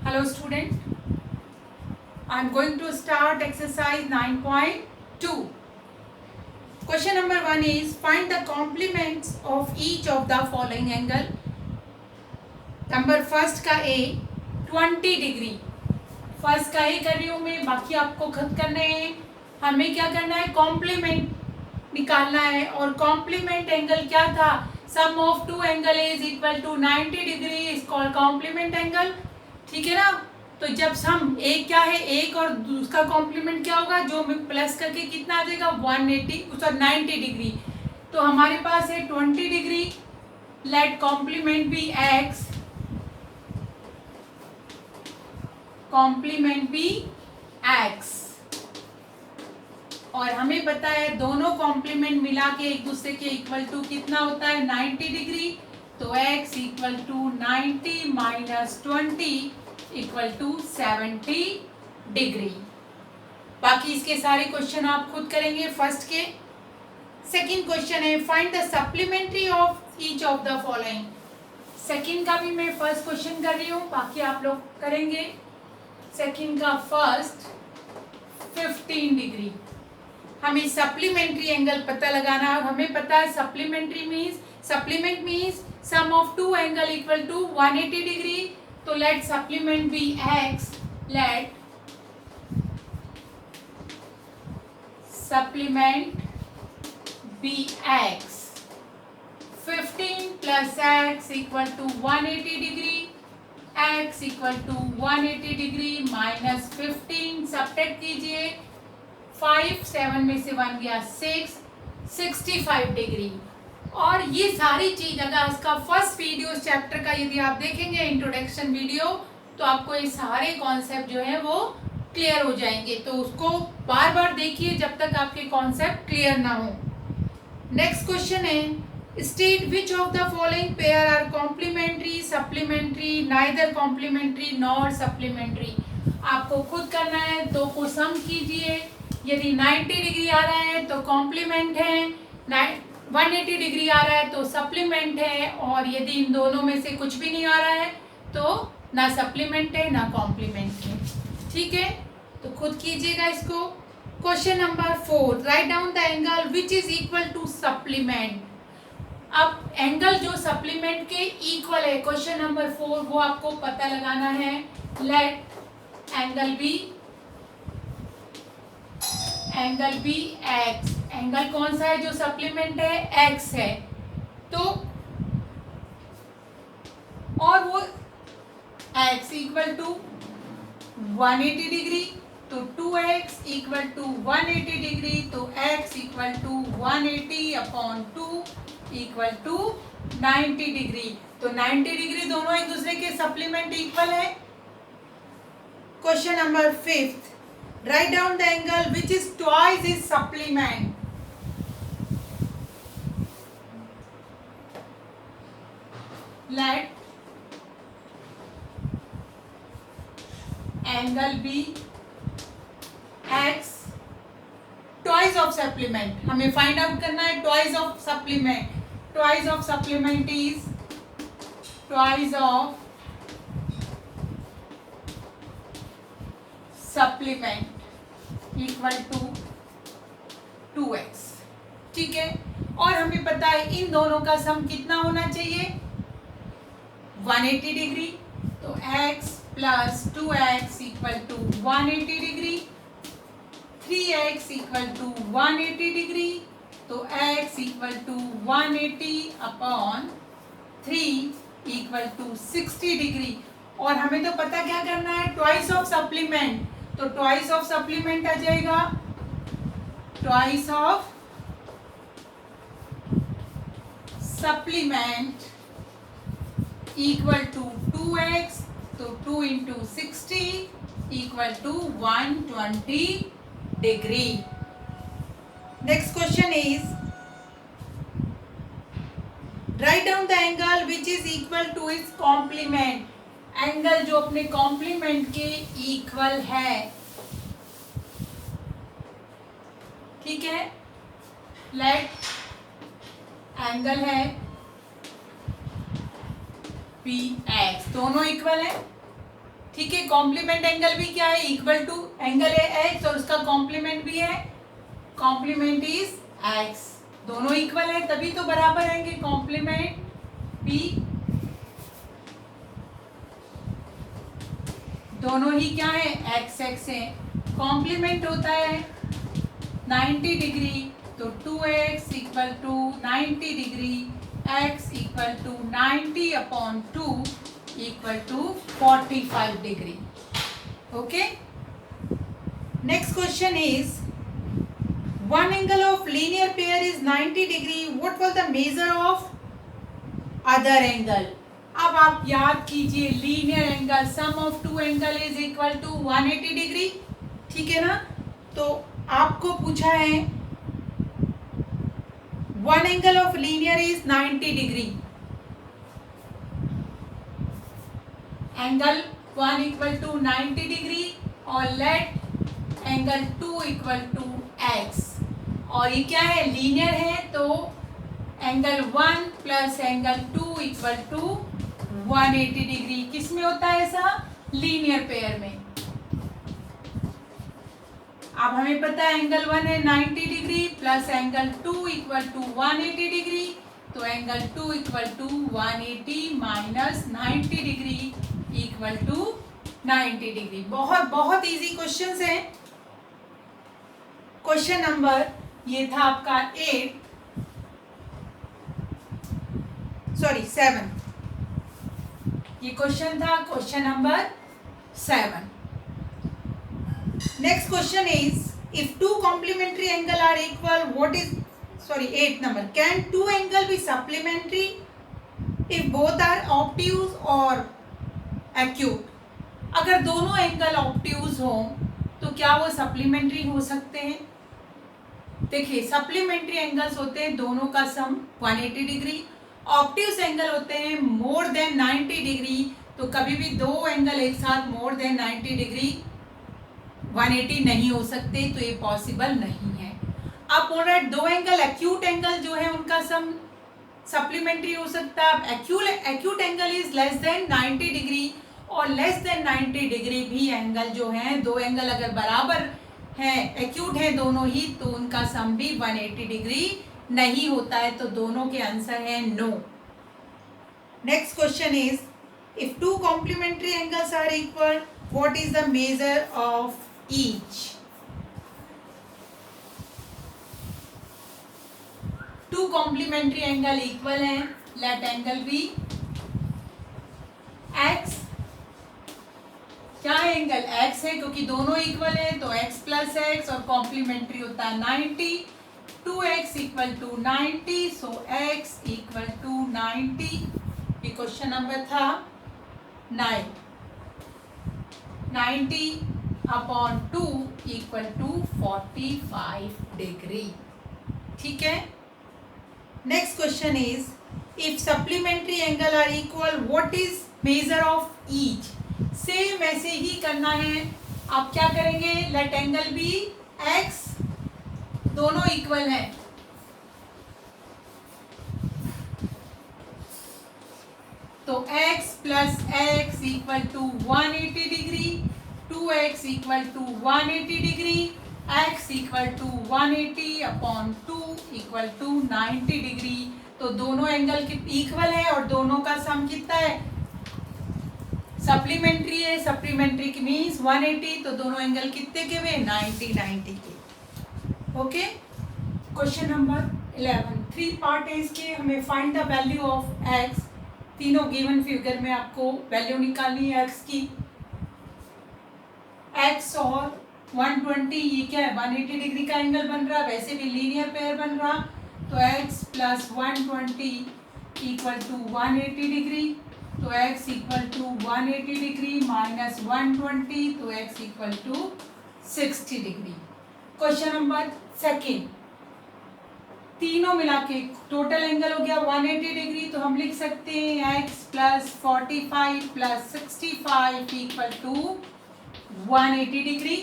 Hello student, I am going to start exercise 9.2. Question number 1 is find the complements of each of the following angle. Number first का ए 20 degree, first का ए कर रही हूँ मैं, बाकी आपको खुद करने हैं. हमें क्या करना है, कॉम्प्लीमेंट निकालना है. और कॉम्प्लीमेंट एंगल क्या था, sum of two angle is equal to 90 degree is called complement angle. ठीक है ना. तो जब सम एक क्या है, एक और उसका कॉम्प्लीमेंट क्या होगा, जो में प्लस करके कितना आ जाएगा 180 उसका 90 डिग्री. तो हमारे पास है 20 degree. Let complement be X, complement be X. और हमें पता है दोनों कॉम्प्लीमेंट मिला के एक दूसरे के इक्वल टू कितना होता है 90 डिग्री. तो x equal to 90 minus 20 equal to 70 degree. बाकी इसके सारे क्वेश्चन आप खुद करेंगे फर्स्ट के. सेकंड क्वेश्चन है find the supplementary of each of the following. Second का भी मैं फर्स्ट क्वेश्चन कर रही हूँ, बाकी आप लोग करेंगे. सेकंड का फर्स्ट 15 डिग्री. हमें सप्लीमेंट्री एंगल पता लगाना है. हमें पता है supplementary means, supplement means sum of two angle equal to 180 degree. तो let supplement be X, let supplement be X. 15 plus X equal to 180 degree, x equal to 180 degree minus 15 subtract कीजिए. 5 7 में से 1 गया 6, 65 डिग्री. और ये सारी चीज अगर इसका फर्स्ट वीडियो चैप्टर का यदि आप देखेंगे इंट्रोडक्शन वीडियो, तो आपको ये सारे कॉन्सेप्ट जो है वो क्लियर हो जाएंगे. तो उसको बार बार देखिए जब तक आपके कॉन्सेप्ट क्लियर ना हो. नेक्स्ट क्वेश्चन है state which of the following pair are complementary, supplementary, neither complementary nor supplementary. आपको खुद करना है. दो को सम कीजिए. यदि 90 डिग्री आ रहा है तो कॉम्प्लीमेंट है, 180 डिग्री आ रहा है तो सप्लीमेंट है. और यदि इन दोनों में से कुछ भी नहीं आ रहा है तो ना सप्लीमेंट है ना कॉम्प्लीमेंट है. ठीक है, तो खुद कीजिएगा इसको. Question number 4 write down the angle which is equal to supplement. अब एंगल जो सप्लीमेंट के इक्वल है, क्वेश्चन नंबर 4 वो आपको पता लगाना है. Let angle be X. Angle कौन सा है जो सप्लीमेंट है, एक्स है. तो और वो एक्स इक्वल टू 180 डिग्री. तो 2x इक्वल टू 180 डिग्री. तो x equal to 180 upon 2 equal to 90 degree. तो 90 डिग्री दोनों एक दूसरे के सप्लीमेंट इक्वल है. Question number 5 write down the angle which is twice is supplement. Let angle be X twice of supplement. हमें find out करना है twice of supplement. Twice of supplement is twice of supplement equal to 2x. ठीक है, और हमें पता है इन दोनों का सम कितना होना चाहिए 180 डिग्री. तो x plus 2x equal to 180 degree. 3x equal to 180 degree. तो x equal to 180 upon 3 equal to 60 degree. और हमें तो पता क्या करना है, ट्वाइस ऑफ सप्लीमेंट. तो ट्वाइस ऑफ सप्लीमेंट आ जाएगा twice of supplement equal to 2x. तो 2 into 60 equal to 120 degree. Next question is write down the angle which is equal to its complement. Angle जो अपने कॉम्प्लीमेंट के equal है. ठीक है, लेट एंगल है पी एक्स, दोनों इक्वल है. ठीक है, कॉम्प्लीमेंट एंगल भी क्या है, इक्वल टू एंगल है एक्स और उसका कॉम्प्लीमेंट भी है, कॉम्प्लीमेंट इज एक्स, दोनों इक्वल है तभी तो बराबर रहेंगे, कॉम्प्लीमेंट बी दोनों ही क्या है, एक्स एक्स है, कॉम्प्लीमेंट होता है 90 डिग्री, तो 2x equal to 90 degree, x equal to 90/2 equal to 45 degree. Okay, next question is one angle of linear pair is 90 degree, what was the measure of other angle? अब आप याद कीजिए, linear angle sum of two angle is equal to 180 degree, ठीक है ना। तो आपको पूछा है one angle of linear is 90 degree, angle 1 equal to 90 degree और let angle 2 equal to X, और ये क्या है, लीनियर है, तो angle 1 plus angle 2 equal to 180 degree. किस में होता है ऐसा, लीनियर पेयर में। अब हमें पता है एंगल 1 है 90 degree plus angle 2 equal to 180 degree, तो angle 2 equal to 180 minus 90 degree equal to 90 degree. बहुत बहुत इजी क्वेश्चंस हैं। क्वेश्चन नंबर ये था आपका 7, ये क्वेश्चन था question number 7। Next question is if two complementary angle are equal what is 8 number, can two angle be supplementary if both are obtuse और acute? अगर दोनों एंगल ऑब्ट्यूज हो तो क्या वो सप्लीमेंट्री हो सकते हैं? देखिए, सप्लीमेंट्री एंगल्स होते हैं दोनों का सम 180 डिग्री, ऑब्ट्यूज एंगल होते हैं मोर देन 90 डिग्री, तो कभी भी दो एंगल एक साथ मोर देन 90 डिग्री 180 नहीं हो सकते, तो ये पॉसिबल नहीं है। अब बोल रहे दो एंगल एक्यूट एंगल जो है उनका सम सप्लीमेंट्री हो सकता है। Acute angle is less than 90 degree और लेस देन 90 डिग्री भी एंगल जो है, दो एंगल अगर बराबर है, एक्यूट है दोनों ही, तो उनका सम भी 180 डिग्री नहीं होता है, तो दोनों के आंसर है no. Next question is if two complementary angles are equal what is the measure of each? Two complementary angle equal है, लेट एंगल बी एक्स, क्या है एंगल x है क्योंकि दोनों इक्वल है, तो x प्लस एक्स और कॉम्प्लीमेंट्री होता है 90, 2x equal to 90, so x equal to 90। ये क्वेश्चन नंबर था 9, 90/2 इक्वल टू 45 डिग्री, ठीक है। Next question is if supplementary angle are equal what is measure of each? Same ऐसे ही करना है। आप क्या करेंगे, लेट एंगल बी एक्स, दोनों इक्वल है, तो x plus X equal to 180 degree, 2x equal to 180 degree, x equal to 180/2 equal to 90 degree, तो दोनों एंगल इक्वल है और दोनों का सम कितना है, सप्लीमेंट्री है। सप्लीमेंट्री की मीन्स 180, तो दोनों एंगल कितने के हुए, 90 के। ओके, क्वेश्चन नंबर 11, 3 पार्ट है इसके। हमें find the value of x, तीनों गिवन फिगर में आपको वैल्यू निकालनी है x की। x और 120 ये क्या है, 180 डिग्री का एंगल बन रहा, वैसे भी लीनियर पेयर बन रहा, तो x plus 120 equal to 180 degree, तो x equal to 180 degree minus 120, तो x equal to 60 degree. Question number 2, तीनों मिला के टोटल एंगल हो गया 180 डिग्री, तो हम लिख सकते हैं x plus 45 plus 65 equal to 180 degree,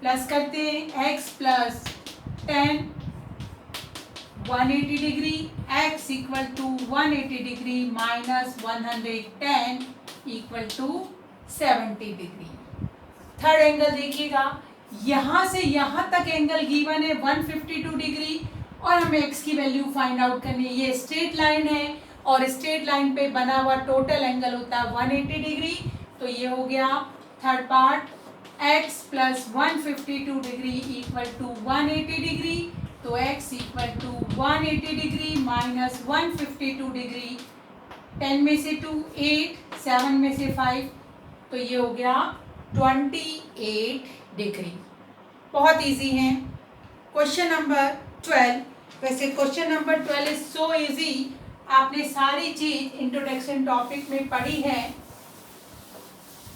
plus करते हैं x plus 10 180 degree, x equal to 180 degree minus 110 equal to 70 degree. Third angle देखिएगा, यहाँ से यहाँ तक एंगल गिवन है 152 डिग्री और हमें x की वैल्यू फाइंड आउट करनी है। ये स्ट्रेट लाइन है और स्ट्रेट लाइन पे बना हुआ टोटल एंगल होता है 180 डिग्री। तो ये हो गया third part, x plus 152 degree equal to 180 degree. तो x equal to 180 degree minus 152 degree, 10 में से 2 8, 7 में से 5, तो ये हो गया 28 डिग्री। बहुत इजी है। क्वेश्चन नंबर 12, वैसे question number 12 is so easy, आपने सारी चीज इंट्रोडक्शन टॉपिक में पढ़ी है,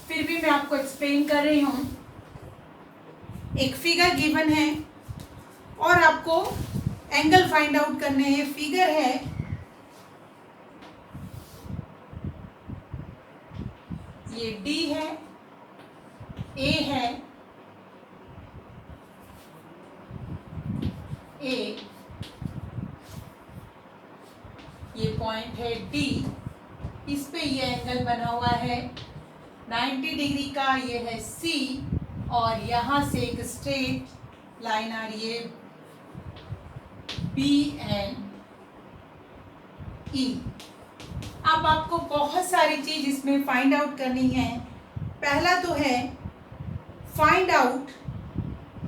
फिर भी मैं आपको एक्सप्लेन कर रही हूँ। एक फिगर गिवन है और आपको एंगल फाइंड आउट करने हैं। फिगर है ये D है, A है, A, ये पॉइंट है D, इस पे ये एंगल बना हुआ है 90 डिग्री का, ये है C और यहाँ से एक स्ट्रेट लाइन आ रही है BNE। अब आपको बहुत सारी चीज इसमें फाइंड आउट करनी है। पहला तो है find out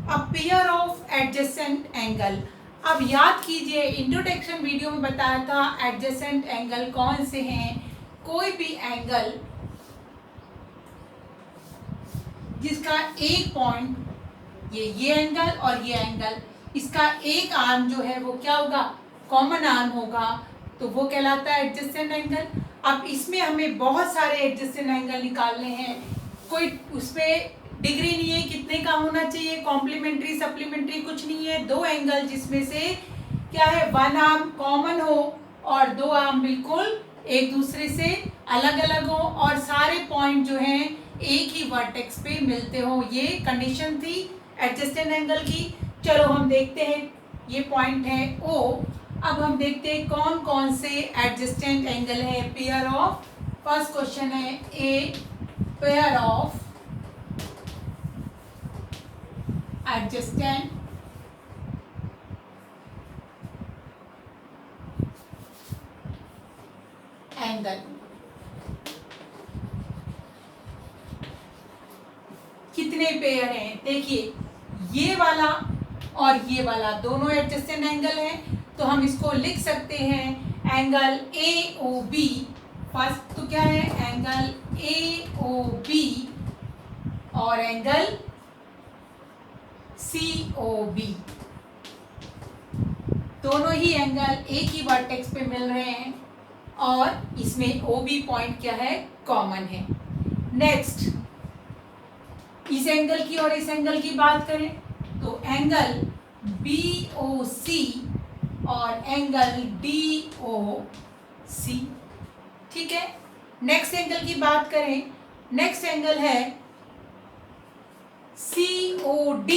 a pair of adjacent angle. अब याद कीजिए इंट्रोडक्शन वीडियो में बताया था एडजेसेंट एंगल कौन से हैं। कोई भी एंगल जिसका एक पॉइंट, ये एंगल और ये एंगल, इसका एक आर्म जो है वो क्या होगा, कॉमन आर्म होगा, तो वो कहलाता है एडजेसेंट एंगल। अब इसमें हमें बहुत सारे एडजेसेंट एंगल निकालने हैं। कोई उसमें डिग्री नहीं है कितने का होना चाहिए, कॉम्प्लीमेंट्री सप्लीमेंट्री कुछ नहीं है। दो एंगल जिसमें से क्या है, वन आर्म कॉमन हो और दो आर्म बिल्कुल एक दूसरे से अलग अलग हो और सारे पॉइंट जो हैं एक ही वर्टेक्स पे मिलते हो, ये कंडीशन थी एडजेसेंट एंगल की। चलो हम देखते हैं, ये पॉइंट है O। अब हम देखते हैं कौन कौन से एडजेसेंट एंगल है। पेयर ऑफ, फर्स्ट क्वेश्चन है a pair of adjacent angle. कितने पेयर हैं, देखिए ये वाला और ये वाला दोनों एडजेसेंट एंगल हैं, तो हम इसको लिख सकते हैं एंगल AOB। फर्स्ट तो क्या है, एंगल AOB और एंगल COB। दोनों ही एंगल एक ही वर्टेक्स पे मिल रहे हैं और इसमें OB पॉइंट क्या है, कॉमन है। नेक्स्ट इस एंगल की और इस एंगल की बात करें तो एंगल BOC और एंगल DOC, ठीक है। नेक्स्ट एंगल की बात करें, नेक्स्ट एंगल है COD,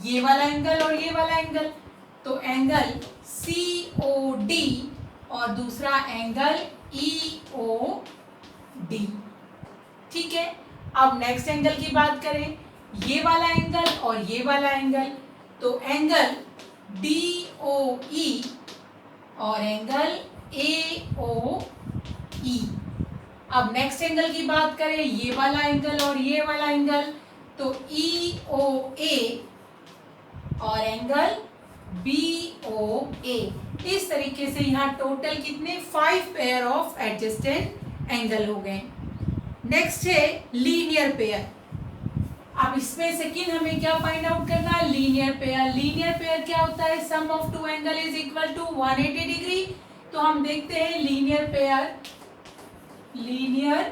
ये वाला एंगल और ये वाला एंगल, तो एंगल COD और दूसरा एंगल EOD, ठीक है। अब नेक्स्ट एंगल की बात करें, ये वाला एंगल और ये वाला एंगल, तो एंगल DOE और एंगल AOE। अब नेक्स्ट एंगल की बात करें, ये वाला एंगल और ये वाला एंगल, तो EOA और एंगल BOA। इस तरीके से यहाँ टोटल कितने 5 पेयर ऑफ एडजेसेंट एंगल हो गए। नेक्स्ट है लीनियर पेयर। अब इसमें सेकंड हमें क्या फाइंड आउट करना है, लीनियर पेयर। लीनियर पेयर क्या होता है, sum of two angle is equal to 180 degree. तो हम देखते हैं लीनियर पेयर, लीनियर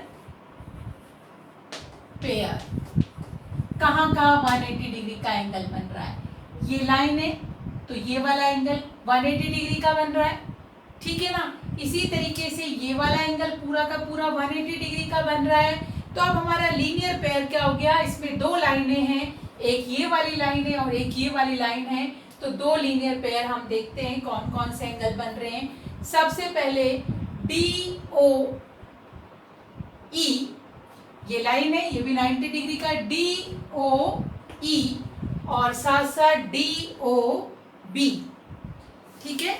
पेयर कहाँ कहाँ 180 डिग्री का एंगल बन रहा है। ये लाइन है तो ये वाला एंगल 180 डिग्री का बन रहा है, ठीक है ना। इसी तरीके से ये वाला एंगल पूरा का पूरा 180 डिग्री का बन रहा है। तो अब हमारा लीनियर पेयर क्या हो गया, इसमें दो लाइनें हैं, एक ये वाली लाइन है और एक ये वाली लाइन है। तो दो लीनियर पेयर हम देखते हैं कौन कौन से एंगल बन रहे हैं। सबसे पहले DOE ये लाइन है, ये भी 90 डिग्री का डी ओ ई और साथ साथ डी ओ बी। ठीक है,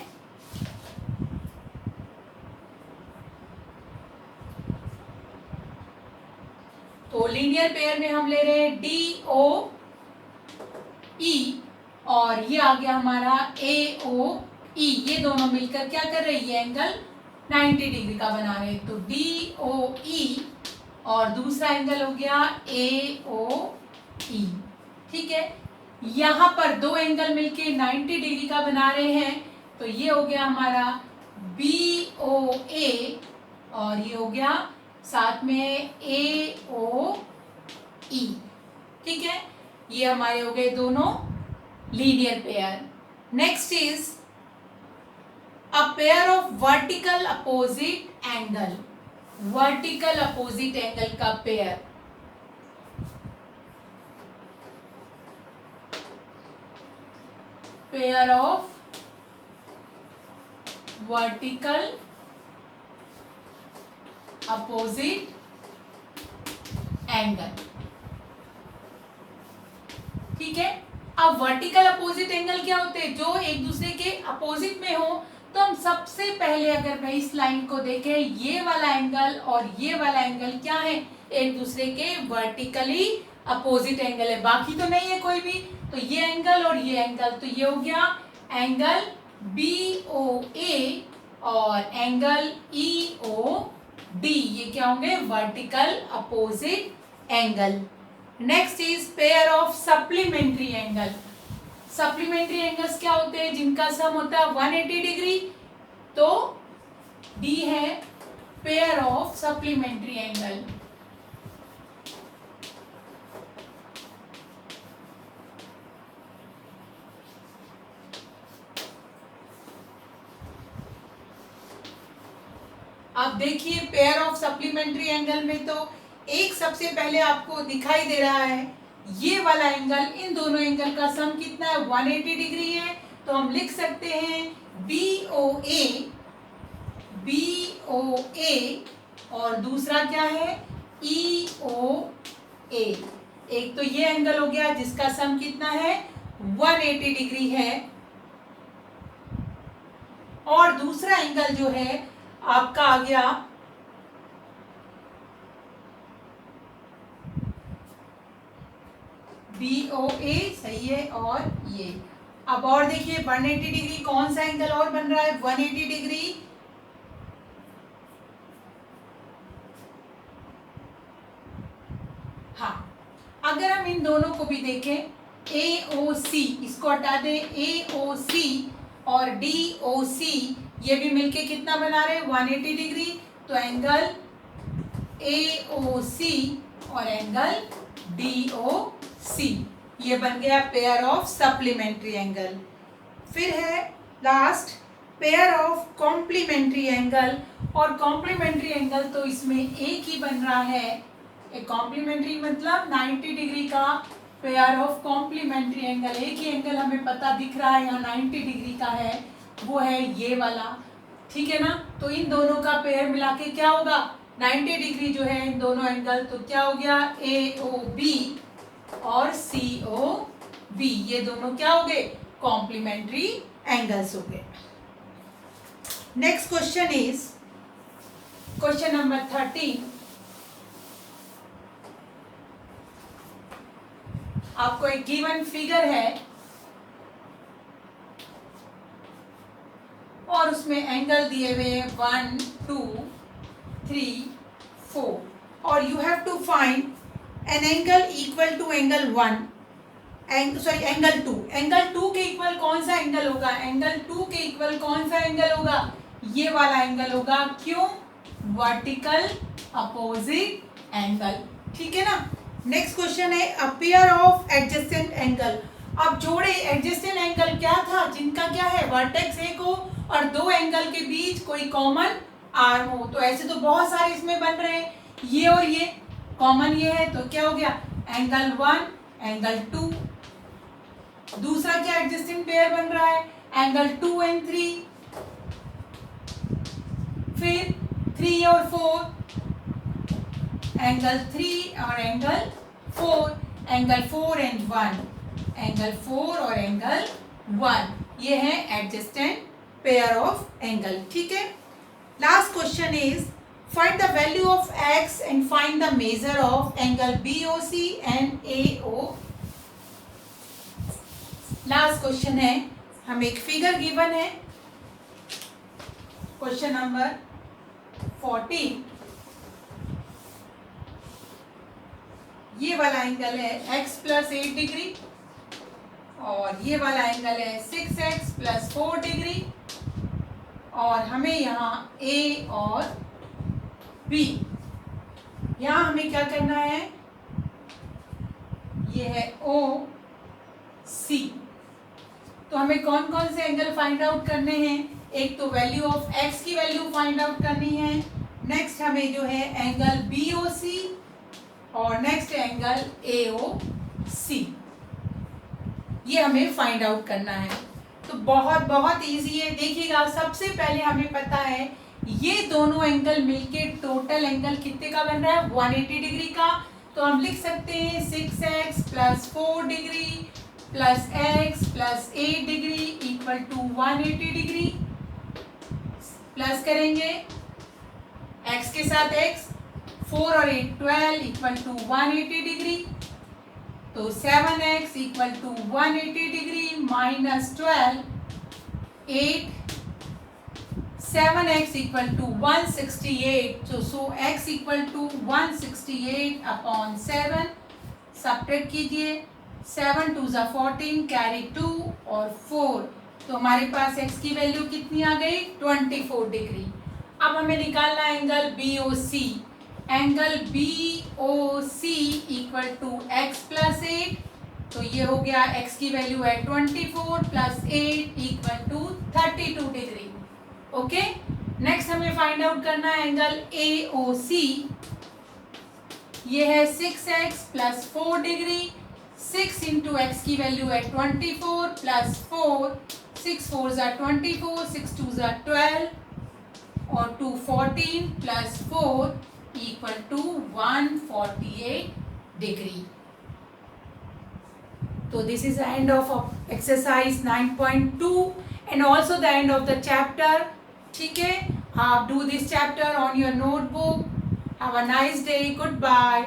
तो लीनियर पेयर में हम ले रहे हैं डी ओ ई और ये आ गया हमारा ए ओ ई। ये दोनों मिलकर क्या कर रहे हैं, ये एंगल 90 डिग्री का बना रहे हैं। तो डी ओ ई और दूसरा एंगल हो गया ए ओ ई। ठीक है, यहाँ पर दो एंगल मिलके 90 डिग्री का बना रहे हैं, तो ये हो गया हमारा बी ओ ए और ये हो गया साथ में ए ओ ई। ठीक है, ये हमारे हो गए दोनों linear pair. Next is a pair of vertical opposite angle. Vertical opposite angle का pair, pair of vertical opposite angle. ठीक है, अब वर्टिकल अपोजिट एंगल क्या होते हैं, जो एक दूसरे के अपोजिट में हो। तो हम सबसे पहले अगर भाई इस लाइन को देखें, ये वाला एंगल और ये वाला एंगल क्या है, एक दूसरे के वर्टिकली अपोजिट एंगल है, बाकी तो नहीं है कोई भी। तो ये एंगल और ये एंगल, तो ये हो गया एंगल बी ओ ए और एंगल ई ओ डी, ये क्या होंगे, vertical opposite angle. Next is pair of supplementary angle. Supplementary angles क्या होते हैं, जिनका सम होता है 180 डिग्री। तो डी है पेयर ऑफ सप्लीमेंट्री एंगल। अब देखिए पेयर ऑफ सप्लीमेंट्री एंगल में तो एक सबसे पहले आपको दिखाई दे रहा है ये वाला एंगल, इन दोनों एंगल का सम कितना है, 180 डिग्री है। तो हम लिख सकते हैं बी ओ ए और दूसरा क्या है, ई ओ ए। एक तो ये एंगल हो गया जिसका सम कितना है, 180 डिग्री है, और दूसरा एंगल जो है आपका आ गया बी ओ ए, सही है। और ये अब और देखिए 180 डिग्री कौन सा एंगल और बन रहा है, 180 डिग्री हाँ, अगर हम इन दोनों को भी देखें ए ओ सी, इसको हटा दें, ए ओ सी और डी ओ सी, ये भी मिलके कितना बना रहे हैं, 180 डिग्री। तो एंगल ए ओ सी और एंगल डी ओ सी, ये बन गया पेयर ऑफ सप्लीमेंट्री एंगल। फिर है last pair of complementary angle. और कॉम्प्लीमेंट्री एंगल तो इसमें एक ही बन रहा है, एक कॉम्प्लीमेंट्री मतलब 90 डिग्री का पेयर ऑफ कॉम्प्लीमेंट्री एंगल। एक ही एंगल हमें पता दिख रहा है यहाँ 90 डिग्री का है, वो है ये वाला। ठीक है ना, तो इन दोनों का पेयर मिला के क्या होगा, 90 डिग्री जो है इन दोनों एंगल, तो क्या हो गया ए ओ बी और सी ओ बी, ये दोनों क्या हो गए, कॉम्प्लीमेंट्री एंगल्स हो गए। Next question is question number 13। आपको एक गिवन फिगर है और उसमें एंगल दिए हुए हैं 1 2 3 4 और you have to find an angle equal to angle 1, angle 2। Angle 2 के इक्वल कौन सा एंगल होगा, एंगल 2 के इक्वल कौन सा एंगल होगा, ये वाला एंगल होगा। क्यों, वर्टिकल अपोजिट एंगल। ठीक है ना। नेक्स्ट क्वेश्चन है अ पेयर ऑफ एडजेसेंट एंगल। अब जोड़े एडजेसेंट एंगल क्या था, जिनका क्या है, वर्टेक्स एक हो और दो एंगल के बीच कोई कॉमन आर्म हो। तो ऐसे तो बहुत सारे इसमें बन रहे हैं, ये और ये कॉमन ये है, तो क्या हो गया एंगल 1 एंगल 2। दूसरा क्या एडजेसेंट पेयर बन रहा है, एंगल 2 एंड 3, फिर 3 और 4, एंगल 3 और एंगल 4, एंगल 4 एंड 1, एंगल 4 और एंगल 1, ये है एडजेसेंट पेयर ऑफ एंगल. ठीक है. Last question is find the value of x and find the measure of angle BOC and AO. Last question है, हम एक फिगर गिवन है, क्वेश्चन नंबर 14. ये वाला एंगल है x प्लस 8 डिग्री और ये वाला एंगल है 6x प्लस 4 डिग्री और हमें यहाँ A और B, यहाँ हमें क्या करना है, ये है OC. तो हमें कौन कौन से एंगल फाइंड आउट करने हैं, एक तो वैल्यू ऑफ x की वैल्यू फाइंड आउट करनी है, नेक्स्ट हमें जो है एंगल BOC और नेक्स्ट एंगल AOC, ये हमें फाइंड आउट करना है. तो बहुत बहुत इजी है. देखिएगा, सबसे पहले हमें पता है ये दोनों एंगल मिलके टोटल एंगल कितने का बन रहा है, 180 डिग्री का. तो हम लिख सकते हैं 6x plus 4 degree plus x plus 8 degree equal to 180 degree. Plus करेंगे x के साथ x, 4 और 8 12 इक्वल टू 180 डिग्री. तो 7x equal to 180 degree minus 12, 8, 7x equal to 168. so x equal to 168 upon 7. Subtract कीजिए, 7 2 ज़ा 14, कैरी 2 और 4. तो हमारे पास x की वैल्यू कितनी आ गई, 24 डिग्री. अब हमें निकालना है angle BOC. Angle BOC equal to x plus 8. तो ये हो गया, x की वैल्यू है 24 plus 8 equal to 32 degree. Okay. Next हमें फाइंड आउट करना है एंगल AOC. ये है 6x plus 4 degree. 6 into X की वैल्यू है 24 प्लस 4, 6 4 ज़ा 24, 6 2 ज़ा 12 और 2 14 plus 4 equal to 148 degree. So this is the end of exercise 9.2 and also the end of the chapter. ठीक है, आप do this chapter on your notebook. Have a nice day. Goodbye.